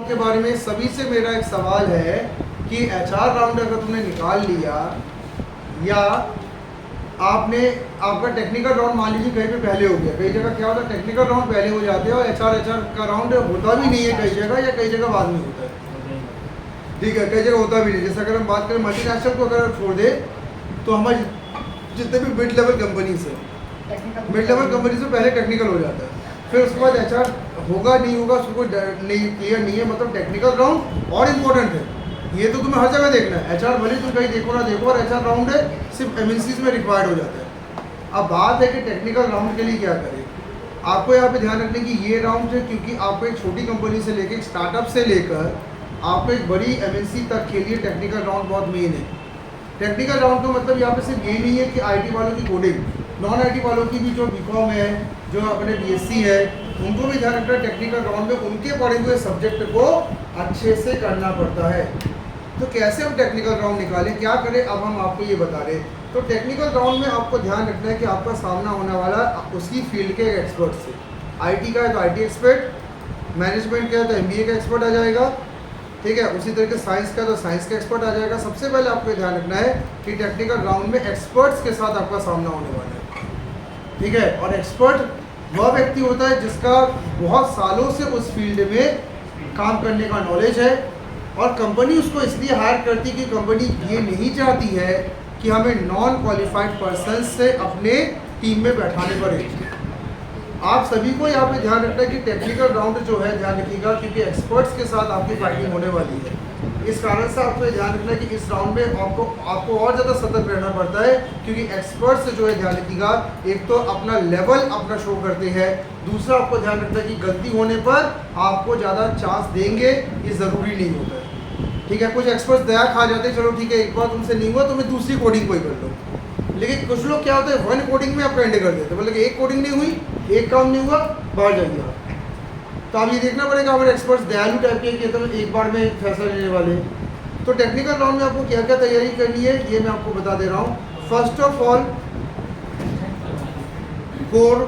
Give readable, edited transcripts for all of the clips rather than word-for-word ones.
के बारे में सभी से मेरा एक सवाल है कि एचआर राउंड अगर तुमने निकाल लिया या आपका टेक्निकल राउंड मान लीजिए कहीं पे पहले हो गया, कई जगह क्या होता है टेक्निकल राउंड पहले हो जाते हैं और एचआर का राउंड होता भी नहीं है कई जगह, या कई जगह बाद में होता है। ठीक है, कई जगह होता भी नहीं। जैसे अगर हम बात करें मल्टीनेशनल को अगर छोड़ दे तो हमारे जितने भी मिड लेवल कंपनीज है, मिड लेवल कंपनी से पहले टेक्निकल हो जाता है, फिर उसके बाद एचआर होगा नहीं होगा उसको नहीं क्लियर नहीं है। मतलब टेक्निकल राउंड और इम्पोर्टेंट है, ये तो तुम्हें हर जगह देखना है। एचआर भले तुम कहीं देखो ना देखो, और एचआर राउंड है सिर्फ एमएनसीज में रिक्वायर्ड हो जाता है। अब बात है कि टेक्निकल राउंड के लिए क्या करें। आपको यहाँ पे ध्यान रखने की ये राउंड है क्योंकि आपको एक छोटी कंपनी से लेकर एक स्टार्टअप से लेकर आपको एक बड़ी एमएनसी तक के लिए टेक्निकल राउंड बहुत मेन है। टेक्निकल राउंड का मतलब यहाँ पे सिर्फ ये नहीं है कि आईटी वालों की कोडिंग, नॉन आईटी वालों की भी जो बीकॉम है, जो अपने बीएससी है, उनको भी ध्यान रखना है टेक्निकल राउंड में उनके पढ़े हुए सब्जेक्ट को अच्छे से करना पड़ता है। तो कैसे हम टेक्निकल राउंड निकालें, क्या करें, अब हम आपको ये बता रहे। तो टेक्निकल राउंड में आपको ध्यान रखना है कि आपका सामना होने वाला उसी फील्ड के एक्सपर्ट से। आईटी का है तो आईटी एक्सपर्ट, मैनेजमेंट का है तो एमबीए का एक्सपर्ट आ जाएगा, ठीक है। उसी तरह के साइंस का तो साइंस का एक्सपर्ट आ जाएगा। सबसे पहले आपको ध्यान रखना है कि टेक्निकल राउंड में एक्सपर्ट्स के साथ आपका सामना होने वाला है, ठीक है। और एक्सपर्ट वह व्यक्ति होता है जिसका बहुत सालों से उस फील्ड में काम करने का नॉलेज है, और कंपनी उसको इसलिए हायर करती है कि कंपनी ये नहीं चाहती है कि हमें नॉन क्वालिफाइड पर्सन से अपने टीम में बैठाने पड़े। आप सभी को यहाँ पे ध्यान रखना है कि टेक्निकल राउंड जो है ध्यान रखिएगा क्योंकि एक्सपर्ट्स के साथ आपकी फाइटिंग होने वाली है। इस कारण से आपको ध्यान रखना है कि इस राउंड में आपको और ज़्यादा सतर्क रहना पड़ता है क्योंकि एक्सपर्ट्स जो है ध्यान रखिएगा, एक तो अपना लेवल अपना शो करते हैं, दूसरा आपको ध्यान रखना है कि गलती होने पर आपको ज़्यादा चांस देंगे ये ज़रूरी नहीं होता है, ठीक है। कुछ एक्सपर्ट्स दया खा जाते हैं, चलो ठीक है एक बार तुमसे नहीं हुआ तो मैं दूसरी कोडिंग कोई कर लो, लेकिन कुछ लोग क्या होता है वन कोडिंग में आप एंड कर देते हैं, मतलब एक कोडिंग नहीं हुई, एक काम नहीं हुआ, बाहर जाइए आप। तो आप ये देखना पड़ेगा हमारे एक्सपर्ट्स दयालु टाइप के तो एक बार में फैसला लेने वाले। तो टेक्निकल राउंड में आपको क्या क्या तैयारी करनी है ये मैं आपको बता दे रहा हूँ। First of all core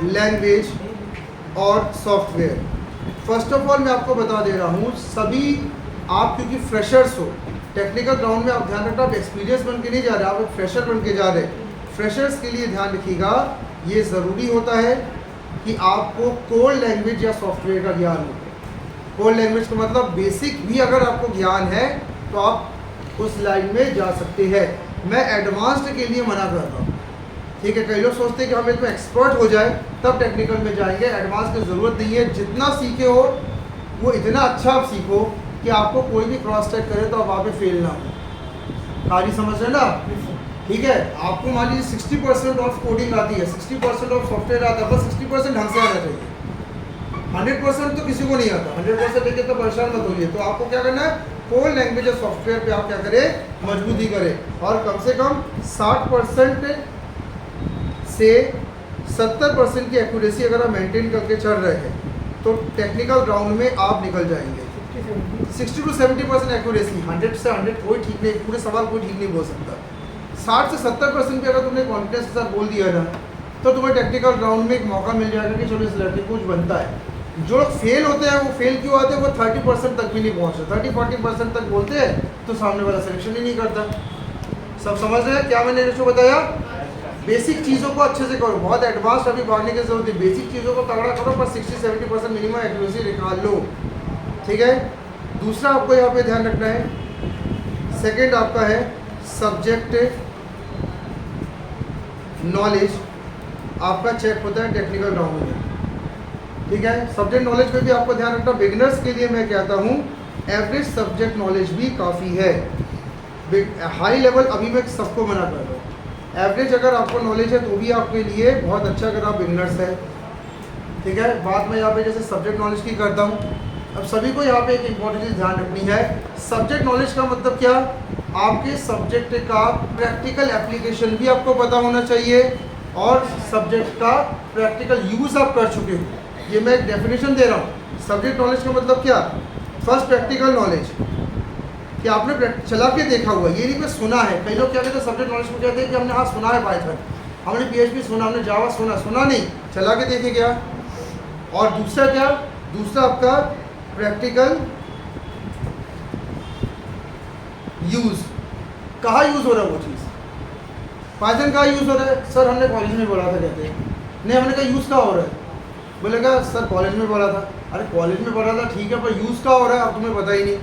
language और सॉफ्टवेयर। फर्स्ट ऑफ ऑल मैं आपको बता दे रहा हूँ, सभी आप क्योंकि फ्रेशर्स हो, टेक्निकल राउंड में आप ध्यान रखना आप एक्सपीरियंस बन के नहीं जा रहे, आप एक फ्रेशर बन के जा रहे। फ्रेशर्स के लिए ध्यान रखिएगा ये ज़रूरी होता है कि आपको कोर लैंग्वेज या सॉफ्टवेयर का ज्ञान हो। कोर लैंग्वेज का मतलब बेसिक भी अगर आपको ज्ञान है तो आप उस लाइन में जा सकते हैं। मैं एडवांस्ड के लिए मना कर रहा हूँ, ठीक है। कई लोग सोचते हैं कि हम इसमें एक्सपर्ट हो जाए तब टेक्निकल में जाएंगे, एडवांस की ज़रूरत नहीं है। जितना सीखे हो वो इतना अच्छा आप सीखो कि आपको कोई भी क्रॉस चेक करे तो आप वहाँ पे फेल ना हो। खाली समझ रहे ना, ठीक है। आपको मान लीजिए 60% ऑफ कोडिंग आती है, 60% ऑफ सॉफ्टवेयर आता है, बस 60% ढंग से आना चाहिए। 100% तो किसी को नहीं आता, 100% लेके तो परेशान मत होइए। तो आपको क्या करना है, कोर लैंग्वेज और सॉफ्टवेयर पे आप क्या करें, मजबूती करें, और कम से कम 60% से 70% की एक्यूरेसी अगर आप मेंटेन करके चल रहे हैं तो टेक्निकल राउंड में आप निकल जाएंगे। 60 to 70% एक्यूरेसी, 100 से 100 कोई ठीक नहीं, पूरे सवाल कोई ठीक नहीं बोल सकता। 60 से 70% भी अगर तुमने कॉन्फिडेंस के साथ बोल दिया ना तो तुम्हें टेक्निकल राउंड में एक मौका मिल जाएगा कि चलो इस लड़के को कुछ बनता है। जो लोग फेल होते हैं वो फेल क्यों आते हैं, वो 30% तक भी नहीं पहुँचते, 30-40% तक बोलते हैं तो सामने वाला सिलेक्शन ही नहीं करता। सब समझ रहे हैं क्या मैंने इसको बताया। बेसिक चीज़ों को अच्छे से करो, बहुत एडवांस अभी भागने की जरूरत है, बेसिक चीज़ों को तगड़ा करो, पर 60-70% मिनिमम एक्यूरेसी निकाल लो, ठीक है। दूसरा आपको यहाँ पे ध्यान रखना है, सेकंड आपका है सब्जेक्ट नॉलेज। आपका चेक होता है टेक्निकल राउंड में, ठीक है। सब्जेक्ट नॉलेज पे भी आपको ध्यान रखना। बिगिनर्स के लिए मैं कहता हूँ एवरेज सब्जेक्ट नॉलेज भी काफ़ी है, हाई लेवल अभी मैं सबको मना कर रहा हूँ। एवरेज अगर आपको नॉलेज है तो भी आपके लिए बहुत अच्छा अगर आप बिगिनर्स हैं, ठीक है। बात मैं यहाँ पे जैसे सब्जेक्ट नॉलेज की करता हूँ, अब सभी को यहाँ पे एक इम्पॉर्टेंट चीज़ ध्यान रखनी है। सब्जेक्ट नॉलेज का मतलब क्या, आपके सब्जेक्ट का प्रैक्टिकल एप्लीकेशन भी आपको पता होना चाहिए और सब्जेक्ट का प्रैक्टिकल यूज़ आप कर चुके हो। ये मैं एक डेफिनेशन दे रहा हूँ। सब्जेक्ट नॉलेज का मतलब क्या, फर्स्ट प्रैक्टिकल नॉलेज कि आपने चला के देखा हुआ, ये नहीं कि सुना है। कई लोग क्या कहते हैं सब्जेक्ट नॉलेज को कहते हैं कि हमने हाँ सुना है पाइथन, हमने PHP सुना, हमने जावा सुना, सुना नहीं, चला के देखे क्या। और दूसरा क्या, दूसरा आपका प्रैक्टिकल यूज, कहाँ यूज हो रहा है वो चीज़, पाइथन कहाँ यूज हो रहा है, सर हमने कॉलेज में पढ़ा था, कहते हैं नहीं, हमने कहा यूज कहाँ हो रहा है, बोलेगा सर कॉलेज में पढ़ा था। अरे कॉलेज में पढ़ा था ठीक है, पर यूज कहाँ हो रहा है अब तुम्हें पता ही नहीं।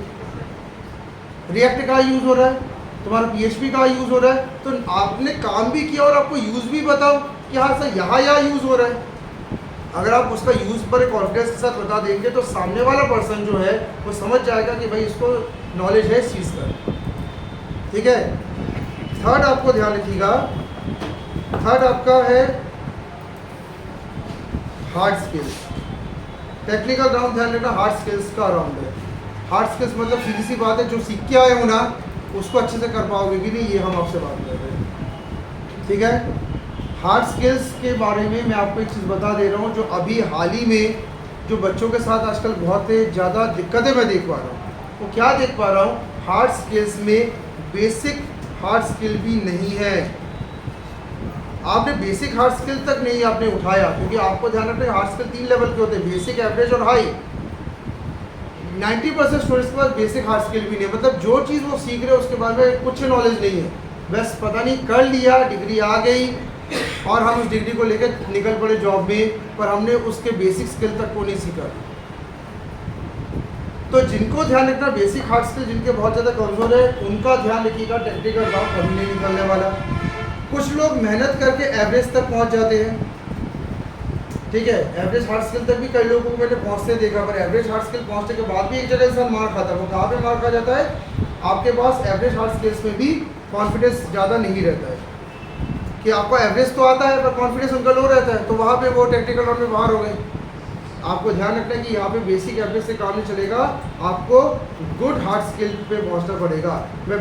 रिएक्ट कहाँ यूज हो रहा है, तुम्हारा PHP कहाँ यूज हो रहा है, तो आपने काम भी किया और आपको यूज भी बताओ कि हाँ सर यहाँ यूज हो रहा है। अगर आप उसका यूज पर कॉन्फिडेंस के साथ बता देंगे तो सामने वाला पर्सन जो है वो समझ जाएगा कि भाई इसको नॉलेज है इस चीज़ का। ठीक है, थर्ड आपको ध्यान रखिएगा, थर्ड आपका है हार्ड स्किल्स। टेक्निकल राउंड ध्यान रखना हार्ड स्किल्स का राउंड है। हार्ड स्किल्स मतलब सीधी सी बात है, जो सीख के आए हो ना उसको अच्छे से कर पाओगे कि नहीं, ये हम आपसे बात कर रहे हैं। ठीक है, हार्ड स्किल्स के बारे में मैं आपको एक चीज़ बता दे रहा हूँ, जो अभी हाल ही में जो बच्चों के साथ आजकल बहुत ज़्यादा दिक्कतें मैं देख पा रहा हूँ। वो क्या देख पा रहा हूँ, हार्ड स्किल्स में बेसिक हार्ड स्किल भी नहीं है। आपने बेसिक हार्ड स्किल तक नहीं आपने उठाया, क्योंकि आपको ध्यान रखना है हार्ड स्किल 3 लेवल के होते हैं, बेसिक, एवरेज और हाई। 90% स्टूडेंट्स के पास बेसिक हार्ड स्किल भी नहीं है, मतलब जो चीज़ वो सीख रहे हैं उसके बारे में कुछ नॉलेज नहीं है, बस पता नहीं कर लिया, डिग्री आ गई और हम उस डिग्री को लेकर निकल पड़े जॉब में, पर हमने उसके बेसिक स्किल तक को नहीं सीखा। तो जिनको ध्यान रखना बेसिक हार्ड स्किल जिनके बहुत ज़्यादा कमज़ोर है, उनका ध्यान रखिएगा, टेक्निकल राउंड कभी नहीं निकलने वाला। कुछ लोग मेहनत करके एवरेज तक पहुंच जाते हैं, ठीक है, एवरेज हार्ड स्किल तक भी कई लोगों को मैंने पहुंचते देखा, पर एवरेज हार्ड स्किल पहुंचने के बाद भी एक जगह इंसान मार खाता है। वो कहाँ पे मार खा जाता है, आपके पास एवरेज हार्ड स्किल्स में भी कॉन्फिडेंस ज़्यादा नहीं रहता है, कि आपको एवरेज तो आता है पर कॉन्फिडेंस उनका लो रहता है, तो वहाँ पे वो टेक्निकल राउंड में बाहर हो गए। आपको ध्यान रखना है कि यहाँ पे बेसिक एवरेज से काम नहीं चलेगा, आपको गुड हार्ड स्किल पे पहुँचना पड़ेगा। मैं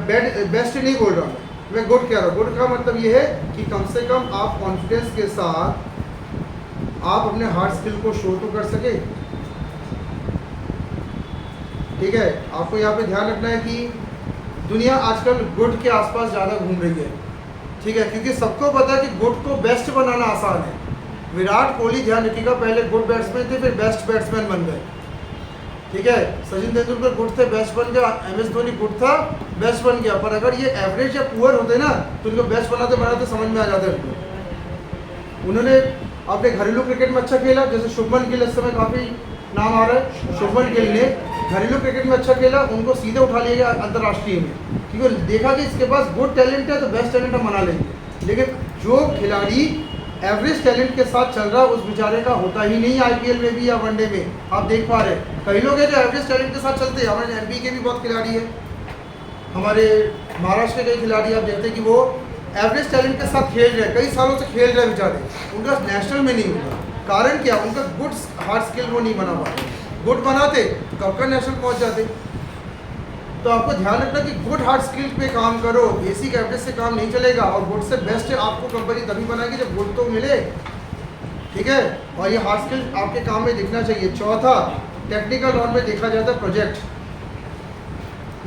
बेस्ट नहीं बोल रहा हूँ, मैं गुड कह रहा हूँ। गुड का मतलब ये है कि कम से कम आप कॉन्फिडेंस के साथ आप अपने हार्ड स्किल को शो तो कर सके। ठीक है, आपको यहाँ पे ध्यान रखना है कि दुनिया आजकल गुड के आसपास ज़्यादा घूम रही है, ठीक है, क्योंकि सबको पता है कि गुड को बेस्ट बनाना आसान है। विराट कोहली ध्यान रखिएगा पहले गुड बैट्समैन थे, फिर बेस्ट बैट्समैन बन गए। ठीक है, सचिन तेंदुलकर गुड थे, बेस्ट बन गया, MS धोनी गुड था, बेस्ट बन गया। पर अगर ये एवरेज या पुअर होते ना तो उनको बेस्ट बनाते बनाते समझ में आ जाते उनको। उन्होंने अपने घरेलू क्रिकेट में अच्छा खेला, जैसे शुभमन गिल इस समय काफ़ी नाम आ रहा है, शुभमन गिल ने घरेलू क्रिकेट में अच्छा खेला, उनको सीधे उठा लिया गया अंतर्राष्ट्रीय में, क्योंकि देखा कि इसके पास गुड टैलेंट है तो बेस्ट टैलेंट हम बना लेंगे। लेकिन जो खिलाड़ी एवरेज टैलेंट के साथ चल रहा है उस बेचारे का होता ही नहीं IPL में भी या वनडे में। आप देख पा रहे हैं कई लोग हैं जो एवरेज टैलेंट के साथ चलते हैं। हमारे NBA के भी बहुत खिलाड़ी है, हमारे महाराष्ट्र के कई खिलाड़ी आप देखते हैं कि वो एवरेज टैलेंट के साथ खेल रहे हैं, कई सालों से खेल रहे हैं बेचारे, उनका नेशनल में नहीं होता। कारण क्या, उनका गुड हार्ड स्किल वो नहीं बना पाते। गुड बनाते तो आपका नेशनल पहुँच जाते। तो आपको ध्यान रखना कि गुड हार्ड स्किल पे काम करो, बेसिक एवरेज से काम नहीं चलेगा। और गुड से बेस्ट आपको कंपनी तभी बनाएगी जब गुड तो मिले, ठीक है, और ये हार्ड स्किल आपके काम में दिखना चाहिए। चौथा, टेक्निकल राउंड में देखा जाता है प्रोजेक्ट।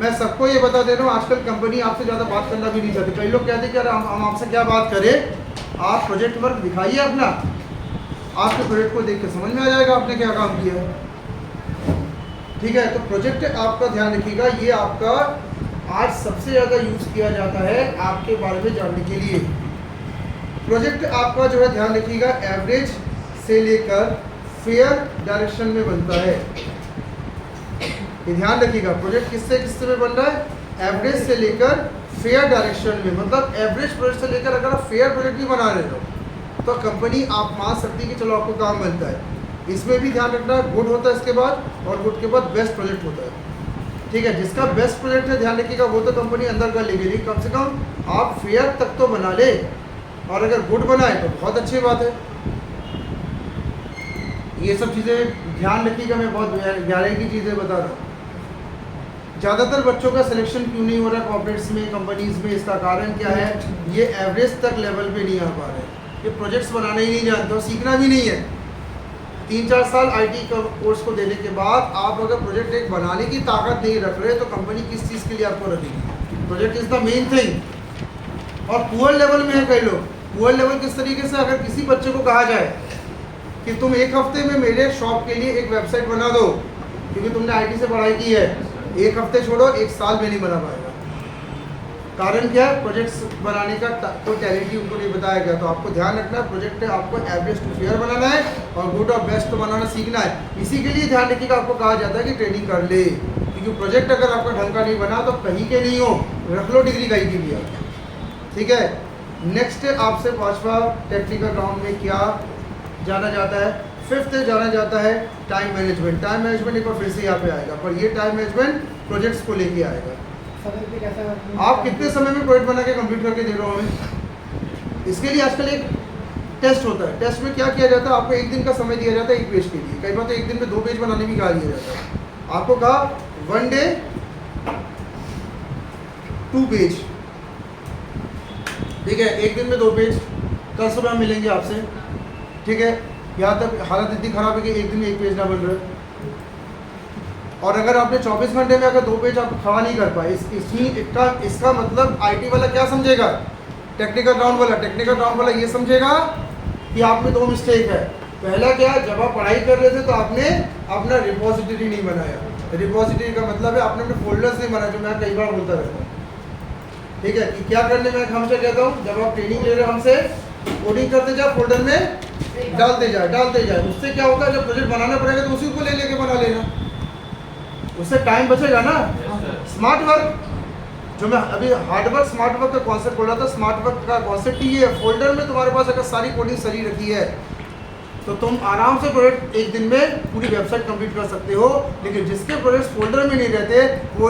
मैं सबको ये बता दे रहा हूँ, आजकल कंपनी आपसे ज़्यादा बात करना भी नहीं चाहती। कई लोग कहते हैं कि अरे हम आपसे क्या बात करें, आप प्रोजेक्ट वर्क दिखाइए अपना, आपके प्रोजेक्ट को देख के समझ में आ जाएगा आपने क्या काम किया है। ठीक है, तो प्रोजेक्ट आपका ध्यान रखिएगा, ये आपका आज सबसे ज़्यादा यूज़ किया जाता है आपके बारे में जानने के लिए। प्रोजेक्ट आपका जो है ध्यान रखिएगा एवरेज से लेकर फेयर डायरेक्शन में बनता है। ये ध्यान रखिएगा, प्रोजेक्ट किससे किससे में बन रहा है, एवरेज से लेकर फेयर डायरेक्शन में। मतलब एवरेज प्रोजेक्ट से लेकर अगर आप फेयर प्रोजेक्ट भी बना रहे हो तो कंपनी आप मान सकती है कि चलो आपको काम बनता है। इसमें भी ध्यान रखना गुड होता है इसके बाद, और गुड के बाद बेस्ट प्रोजेक्ट होता है। ठीक है, जिसका बेस्ट प्रोजेक्ट है ध्यान रखिएगा वो तो कंपनी अंदर कर लेगी, लेकिन कम से कम आप फेयर तक तो बना ले, और अगर गुड बनाए तो बहुत अच्छी बात है। ये सब चीज़ें ध्यान रखिएगा, मैं बहुत गहराई की चीज़ें बता रहा हूँ। ज़्यादातर बच्चों का सिलेक्शन क्यों नहीं हो रहा कॉर्पोरेट्स में, कंपनीज में, इसका कारण क्या है, ये एवरेज तक लेवल पे नहीं आ पा रहे, ये प्रोजेक्ट्स बनाने ही नहीं जानते और सीखना भी नहीं है। 3-4 साल IT का कोर्स को देने के बाद आप अगर प्रोजेक्ट एक बनाने की ताकत नहीं रख रहे तो कंपनी किस चीज़ के लिए आपको रखेगी। Project is the main thing. और पुअर लेवल में है कई लोग, पुअर लेवल किस तरीके से, अगर किसी बच्चे को कहा जाए कि तुम 1 हफ्ते में मेरे शॉप के लिए एक वेबसाइट बना दो, क्योंकि तुमने आईटी से पढ़ाई की है, एक हफ्ते छोड़ो, एक साल में नहीं बना पाएगा। कारण क्या है, प्रोजेक्ट्स बनाने का कोई टैलेंट ही उनको नहीं बताया गया। तो आपको ध्यान रखना है, प्रोजेक्ट आपको एवरेज टू फेयर बनाना है और गुड और बेस्ट तो बनाना सीखना है। इसी के लिए ध्यान रखिएगा, आपको कहा जाता है कि ट्रेनिंग कर ले, क्योंकि प्रोजेक्ट अगर आपका ढंग का नहीं बना तो कहीं के नहीं हो, रख लो डिग्री कहीं की भी आप, ठीक है। नेक्स्ट आपसे 5वां टेक्निकल राउंड में क्या जाना जाता है, 5th जाना जाता है टाइम मैनेजमेंट। टाइम मैनेजमेंट एक बार फिर से यहाँ पे आएगा, पर ये टाइम मैनेजमेंट प्रोजेक्ट्स को लेके आएगा। आप कितने समय में प्रोजेक्ट बना के कंप्लीट करके दे रहे हो हमें, इसके लिए आजकल एक टेस्ट होता है। टेस्ट में क्या किया जाता है, आपको एक दिन का समय दिया जाता है एक पेज के लिए, कई बार तो एक दिन में 2 पेज बनाने भी कहा दिया जाता है। आपको कहा 1 डे 2 पेज, ठीक है, एक दिन में 2 पेज, कल सुबह हम मिलेंगे आपसे, ठीक है। यहाँ तक हालत इतनी ख़राब है कि एक दिन में 1 पेज ना बन रहा है, और अगर आपने 24 घंटे में अगर 2 पेज आप खड़ा नहीं कर पाए, इसका मतलब आईटी वाला क्या समझेगा, टेक्निकल राउंड वाला ये समझेगा कि आप में 2 मिस्टेक है। पहला क्या, जब आप पढ़ाई कर रहे थे तो आपने अपना रिपोजिटरी नहीं बनाया। रिपोजिटरी का मतलब है आपने अपने फोल्डर्स नहीं बनाया, जो मैं कई बार बोलता रहता हूँ, ठीक है। कि क्या करने में हमसे कहता हूँ, जब आप ट्रेनिंग ले रहे हो हमसे, कोडिंग करते जाओ, फोल्डर में डालते जाए। उससे क्या होगा, जब प्रोजेक्ट बनाना पड़ेगा तो उसी को लेके बना लेना, उससे टाइम बचेगा ना। स्मार्ट वर्क, जो मैं अभी हार्ड वर्क स्मार्ट वर्क का कॉन्सेप्ट बोल रहा था, स्मार्ट वर्क का कॉन्सेप्ट ही है, फोल्डर में तुम्हारे पास अगर सारी कोडिंग सही रखी है तो तुम आराम से प्रोजेक्ट एक दिन में पूरी वेबसाइट कंप्लीट कर सकते हो। लेकिन जिसके प्रोजेक्ट्स फोल्डर में नहीं रहते, वो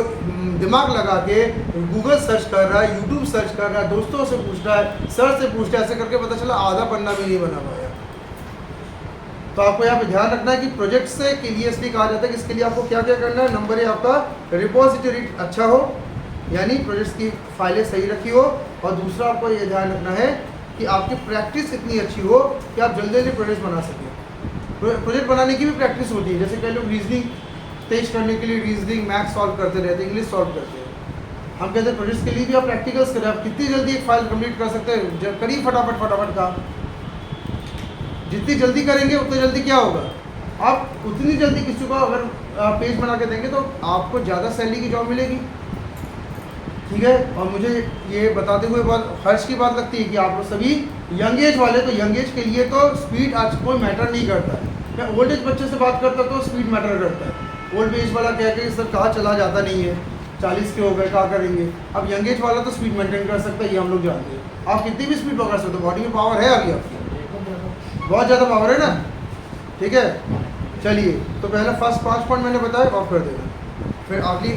दिमाग लगा के गूगल सर्च कर रहा है, यूट्यूब सर्च कर रहा है, दोस्तों से पूछ रहा है, सर से पूछ रहा है, ऐसे करके पता चला आधा पन्ना भी नहीं बना पाया। तो आपको यहाँ पे ध्यान रखना है कि प्रोजेक्ट से के लिए इसलिए कहा जाता है कि इसके लिए आपको क्या क्या करना है। नंबर 1 आपका रिपोजिटरी अच्छा हो, यानी प्रोजेक्ट्स की फाइलें सही रखी हो, और दूसरा आपको ये ध्यान रखना है कि आपकी प्रैक्टिस इतनी अच्छी हो कि आप जल्दी जल्दी प्रोजेक्ट बना सकें। प्रोजेक्ट बनाने की भी प्रैक्टिस होती है, जैसे कई लोग रीजनिंग तेज करने के लिए रीजनिंग मैथ्स सॉल्व करते रहते हैं, इंग्लिश सॉल्व करते हैं। हम कहते हैं प्रोजेक्ट्स के लिए भी आप प्रैक्टिकल्स करें, आप कितनी जल्दी एक फाइल कंप्लीट कर सकते हैं, करिए फटाफट काम। जितनी जल्दी करेंगे उतनी जल्दी क्या होगा, आप उतनी जल्दी किसी को अगर पेज बना के देंगे तो आपको ज़्यादा सैलरी की जॉब मिलेगी, ठीक है। और मुझे ये बताते हुए बहुत हर्ष की बात लगती है कि आप लोग सभी यंग एज वाले, तो यंग एज के लिए तो स्पीड आज कोई मैटर नहीं करता है। मैं ओल्ड एज बच्चे से बात करता तो स्पीड मैटर करता है। ओल्ड एज वाला कह के सर कहाँ चला जाता नहीं है, 40 के हो गए क्या करेंगे। अब यंग एज वाला तो स्पीड मेंटेन कर सकता है, ये हम लोग जानते हैं। आप कितनी भी स्पीड पकड़ सकते हो, बॉडी में पावर है अभी आपकी, बहुत ज़्यादा पावर है ना, ठीक है। चलिए, तो पहले फर्स्ट 5 पॉइंट मैंने बताया, ऑफ कर देना। फिर अगली